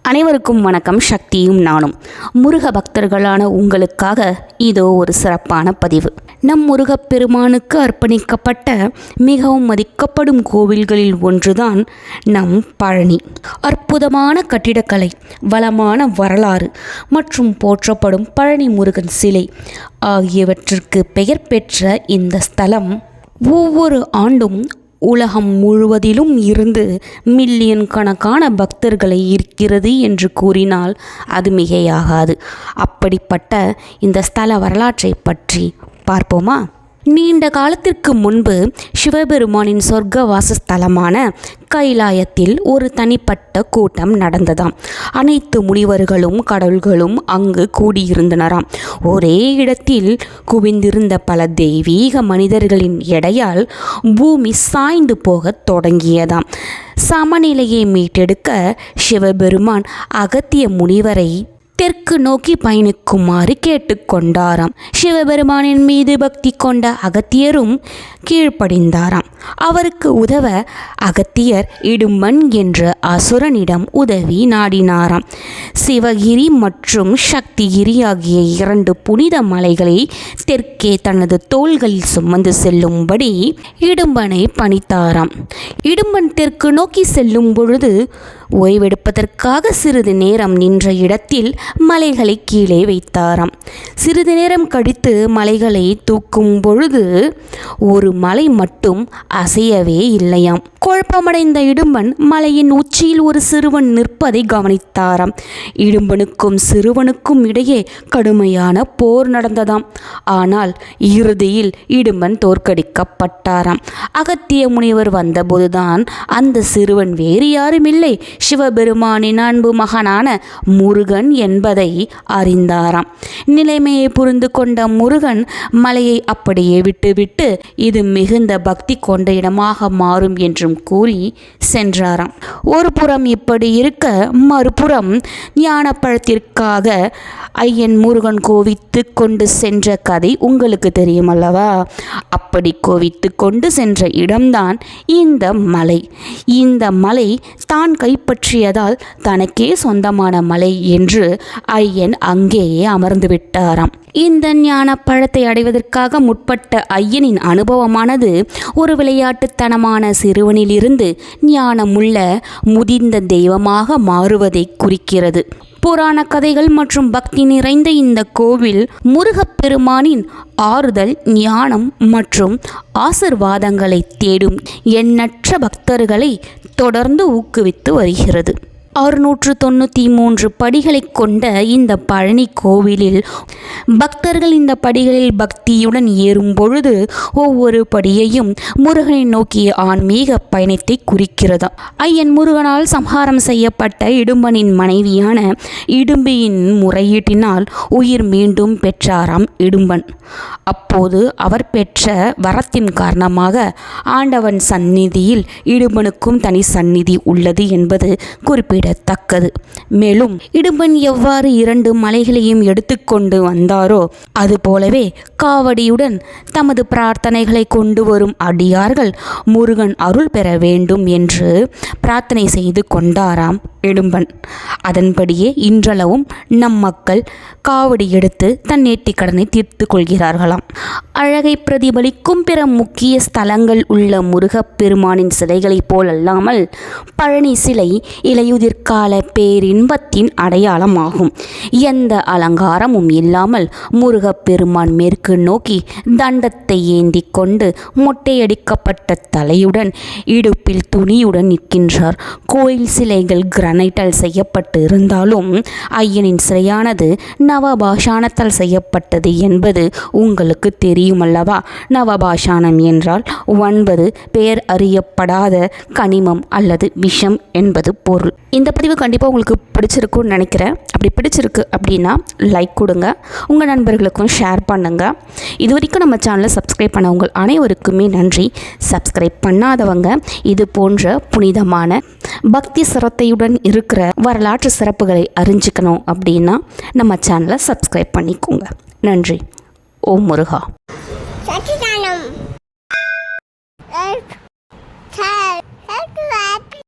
அனைவருக்கும் வணக்கம். சக்தியும் நானும் முருக பக்தர்களான உங்களுக்காக இதோ ஒரு சிறப்பான பதிவு. நம் முருகப்பெருமானுக்கு அர்ப்பணிக்கப்பட்ட மிகவும் மதிக்கப்படும் கோவில்களில் ஒன்றுதான் நம் பழனி. அற்புதமான கட்டிடக்கலை, வளமான வரலாறு மற்றும் போற்றப்படும் பழனி முருகன் சிலை ஆகியவற்றிற்கு பெயர் பெற்ற இந்த ஸ்தலம் ஒவ்வொரு ஆண்டும் உலகம் முழுவதிலும் இருந்து மில்லியன் கணக்கான பக்தர்களை ஈர்க்கிறது என்று கூறினால் அது மிகையாகாது. அப்படிப்பட்ட இந்த ஸ்தல வரலாற்றை பற்றி பார்ப்போமா? நீண்ட காலத்திற்கு முன்பு சிவபெருமானின் சொர்க்க வாசஸ்தலமான கைலாயத்தில் ஒரு தனிப்பட்ட கூட்டம் நடந்ததாம். அனைத்து முனிவர்களும் கடவுள்களும் அங்கு கூடியிருந்தனராம். ஒரே இடத்தில் குவிந்திருந்த பல தெய்வீக மனிதர்களின் எடையால் பூமி சாய்ந்து போகத் தொடங்கியதாம். சமநிலையை மீட்டெடுக்க சிவபெருமான் அகத்திய முனிவரை தெற்கு நோக்கி பயணிக்குமாறு கேட்டுக்கொண்டாராம். சிவபெருமானின் மீது பக்தி கொண்ட அகத்தியரும் கீழ்ப்படிந்தாராம். அவருக்கு உதவ அகத்தியர் இடும்பன் என்ற அசுரனிடம் உதவி நாடினாராம். சிவகிரி மற்றும் சக்திகிரி ஆகிய 2 புனித மலைகளை தெற்கே தனது தோள்களில் சுமந்து செல்லும்படி இடும்பனை பணித்தாராம். இடும்பன் தெற்கு நோக்கி செல்லும் பொழுது ஓய்வெடுப்பதற்காக சிறிது நேரம் நின்ற இடத்தில் மலைகளை கீழே வைத்தாராம். சிறிது நேரம் கழித்து மலைகளை தூக்கும் பொழுது ஒரு மலை மட்டும் அசையவே இல்லையாம். குழப்பமடைந்த இடும்பன் மலையின் உச்சியில் ஒரு சிறுவன் நிற்பதை கவனித்தாராம். இடும்பனுக்கும் சிறுவனுக்கும் இடையே கடுமையான போர் நடந்ததாம். ஆனால் இறுதியில் இடும்பன் தோற்கடிக்கப்பட்டாராம். அகத்திய முனிவர் வந்தபோதுதான் அந்த சிறுவன் வேறு யாருமில்லை, சிவபெருமானின் அன்பு மகனான முருகன் என்பதை அறிந்தாராம். நிலைமையை புரிந்து கொண்ட முருகன் மலையை அப்படியே விட்டுவிட்டு இது மிகுந்த பக்தி கொண்ட இடமாக மாறும் என்றும் கூறி சென்றாராம். ஒரு புறம் இப்படி இருக்க, மறுபுறம் ஞானப்பழத்திற்காக ஐயன் முருகன் கோவித்து கொண்டு சென்ற கதை உங்களுக்கு தெரியும் அல்லவா? அப்படி கோவித்து கொண்டு சென்ற இடம்தான் இந்த மலை. இந்த மலை தான் கைப்பற்றியதால் தனக்கே சொந்தமான மலை என்று ஐயன் அங்கேயே அமர்ந்து விட்டாராம். இந்த ஞான பழத்தை அடைவதற்காக முற்பட்ட ஐயனின் அனுபவமானது ஒரு விளையாட்டுத்தனமான சிறுவனிலிருந்து ஞானமுள்ள முதிர்ந்த தெய்வமாக மாறுவதை குறிக்கிறது. புராண கதைகள் மற்றும் பக்தி நிறைந்த இந்த கோவில் முருகப்பெருமானின் ஆறுதல், ஞானம் மற்றும் ஆசிர்வாதங்களை தேடும் எண்ணற்ற பக்தர்களை தொடர்ந்து ஊக்குவித்து வருகிறது. 693 படிகளை கொண்ட இந்த பழனி கோவிலில் பக்தர்கள் இந்த படிகளில் பக்தியுடன் ஏறும் பொழுது ஒவ்வொரு படியையும் முருகனை நோக்கிய ஆன்மீக பயணத்தை குறிக்கிறதா. ஐயன் முருகனால் சம்ஹாரம் செய்யப்பட்ட இடும்பனின் மனைவியான இடும்பியின் முறையீட்டினால் உயிர் மீண்டும் பெற்றாராம் இடும்பன். அப்போது அவர் பெற்ற வரத்தின் காரணமாக ஆண்டவன் சந்நிதியில் இடும்பனுக்கும் தனி சந்நிதி உள்ளது என்பது குறிப்பிடத்தக்கது. மேலும் இடும்பன் எவ்வாறு 2 மலைகளையும் எடுத்துக்கொண்டு வந்தாரோ அதுபோலவே காவடியுடன் தமது பிரார்த்தனைகளை கொண்டு வரும் அடியார்கள் முருகன் அருள் பெற வேண்டும் என்று பிரார்த்தனை செய்து கொண்டாராம் இடும்பன். அதன்படியே இன்றளவும் நம் மக்கள் காவடி எடுத்து தன் நேர்த்திக் கடனை தீர்த்து கொள்கிறார்களாம். அழகை பிரதிபலிக்கும் பிற முக்கிய ஸ்தலங்கள் உள்ள முருகப்பெருமானின் சிலைகளைப் போலல்லாமல் பழனி சிலை இலையுதிர்கால பேரின்பத்தின் அடையாளமாகும். எந்த அலங்காரமும் இல்லாமல் முருகப்பெருமான் மேற்கு நோக்கி தண்டத்தை ஏந்தி கொண்டு மொட்டையடிக்கப்பட்ட தலையுடன் இடுப்பில் துணியுடன் நிற்கின்றார். கோயில் சிலைகள் கிரானைட்டால் செய்யப்பட்டு இருந்தாலும் ஐயனின் சிலையானது நவபாஷாணத்தால் செய்யப்பட்டது என்பது உங்களுக்கு தெரியுமல்லவா? நவபாஷாணம் என்றால் 9 பெயர் அறியப்படாத கனிமம் அல்லது விஷம் என்பது பொருள். இந்த பதிவு கண்டிப்பாக உங்களுக்கு பிடிச்சிருக்குன்னு நினைக்கிறேன். அப்படி பிடிச்சிருக்கு அப்படின்னா லைக் கொடுங்க, உங்கள் நண்பர்களுக்கும் ஷேர் பண்ணுங்கள். இது வரைக்கும் நம்ம சேனலை சப்ஸ்கிரைப் பண்ண உங்கள் அனைவருக்குமே நன்றி. சப்ஸ்கிரைப் பண்ணாதவங்க இது போன்ற புனிதமான பக்தி சிரத்தையுடன் இருக்கிற வரலாற்று சிறப்புகளை அறிஞ்சிக்கணும் அப்படின்னா நம்ம சேனலை சப்ஸ்கிரைப் பண்ணிக்கோங்க. நன்றி. ஓம் முருகா.